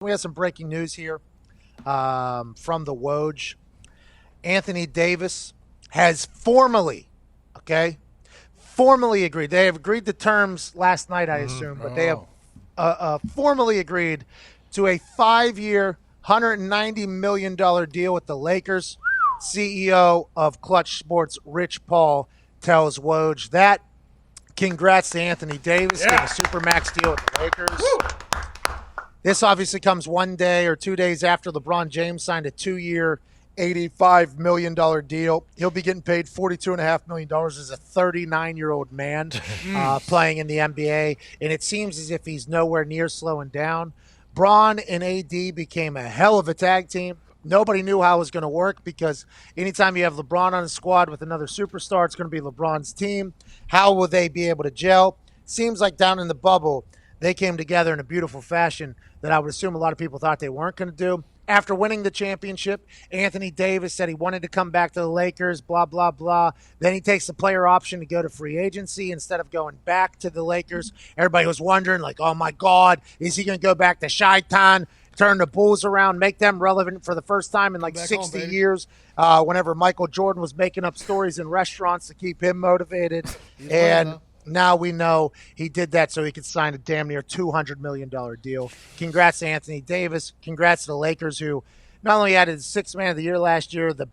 We have some breaking news here from the Woj. Anthony Davis has formally agreed. They have agreed to terms last night, I assume, but they have formally agreed to a 5-year, $190 million deal with the Lakers. CEO of Clutch Sports, Rich Paul, tells Woj that. Congrats to Anthony Davis getting a Supermax deal with the Lakers. Woo! This obviously comes 1 day or 2 days after LeBron James signed a 2-year, $85 million deal. He'll be getting paid $42.5 million as a 39-year-old man playing in the NBA, and it seems as if he's nowhere near slowing down. Bron and AD became a hell of a tag team. Nobody knew how it was going to work because anytime you have LeBron on a squad with another superstar, it's going to be LeBron's team. How will they be able to gel? Seems like down in the bubble, they came together in a beautiful fashion that I would assume a lot of people thought they weren't going to do. After winning the championship, Anthony Davis said he wanted to come back to the Lakers, blah, blah, blah. Then he takes the player option to go to free agency instead of going back to the Lakers. Everybody was wondering, like, oh, my God, is he going to go back to Chi-Town, turn the Bulls around, make them relevant for the first time in like 60 years whenever Michael Jordan was making up stories in restaurants to keep him motivated. Now we know he did that so he could sign a damn near $200 million deal. Congrats to Anthony Davis. Congrats to the Lakers, who not only added the Sixth Man of the Year last year, the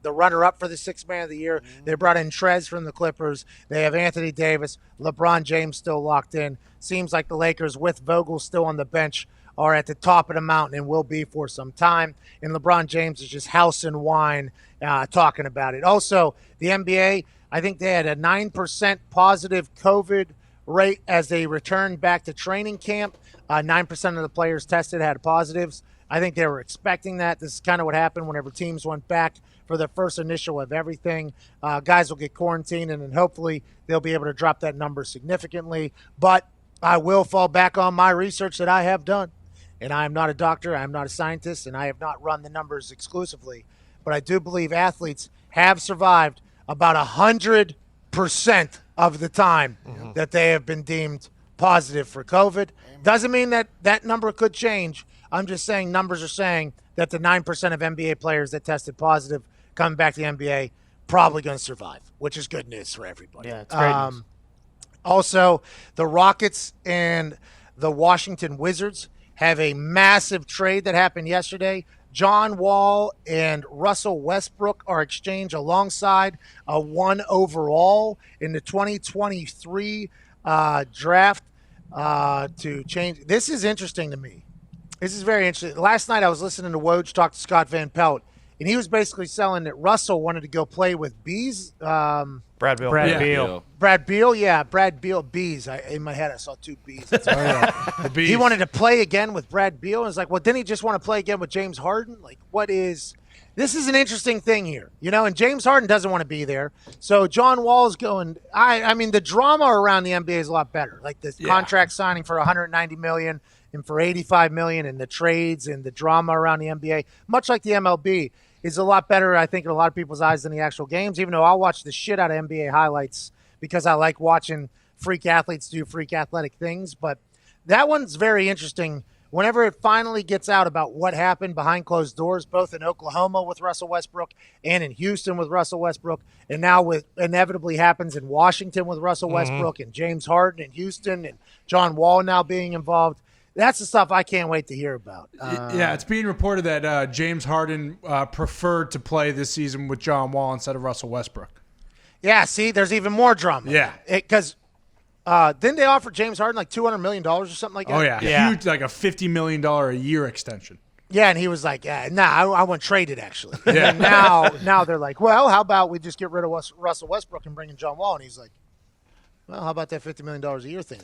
runner-up for the Sixth Man of the Year. They brought in Trez from the Clippers. They have Anthony Davis, LeBron James still locked in. Seems like the Lakers, with Vogel still on the bench, are at the top of the mountain and will be for some time. And LeBron James is just house and wine talking about it. Also, the NBA, I think they had a 9% positive COVID rate as they returned back to training camp. 9% of the players tested had positives. I think they were expecting that. This is kind of what happened whenever teams went back for their first initial of everything. Guys will get quarantined, and then hopefully they'll be able to drop that number significantly. But I will fall back on my research that I have done. And I am not a doctor, I am not a scientist, and I have not run the numbers exclusively. But I do believe athletes have survived about 100% of the time that they have been deemed positive for COVID. Doesn't mean that that number could change. I'm just saying numbers are saying that the 9% of NBA players that tested positive coming back to the NBA probably going to survive, which is good news for everybody. Yeah, it's great news. Also, the Rockets and the Washington Wizards have a massive trade that happened yesterday. John Wall and Russell Westbrook are exchanged alongside a 1 overall in the 2023 draft to change. This is interesting to me. This is very interesting. Last night I was listening to Woj talk to Scott Van Pelt, and he was basically selling that Russell wanted to go play with Bees. Brad Beal. Brad Beal, Bees. In my head, I saw two Bees. The Bees. He wanted to play again with Brad Beal. And it's like, well, didn't he just want to play again with James Harden? Like, this is an interesting thing here, and James Harden doesn't want to be there. So John Wall's going, I mean, the drama around the NBA is a lot better. Like the contract signing for $190 million and for $85 million, and the trades and the drama around the NBA, much like the MLB, is a lot better, I think, in a lot of people's eyes than the actual games, even though I'll watch the shit out of NBA highlights because I like watching freak athletes do freak athletic things. But that one's very interesting. Whenever it finally gets out about what happened behind closed doors, both in Oklahoma with Russell Westbrook and in Houston with Russell Westbrook, and now with inevitably happens in Washington with Russell Westbrook and James Harden in Houston and John Wall now being involved, that's the stuff I can't wait to hear about. It's being reported that James Harden preferred to play this season with John Wall instead of Russell Westbrook. Yeah, see, there's even more drama. Yeah. Because didn't they offer James Harden like $200 million or something like that? Oh, yeah. Huge, like a $50 million a year extension. Yeah, and he was like, I want traded, actually. Yeah. And now they're like, well, how about we just get rid of Russell Westbrook and bring in John Wall? And he's like, well, how about that $50 million a year thing?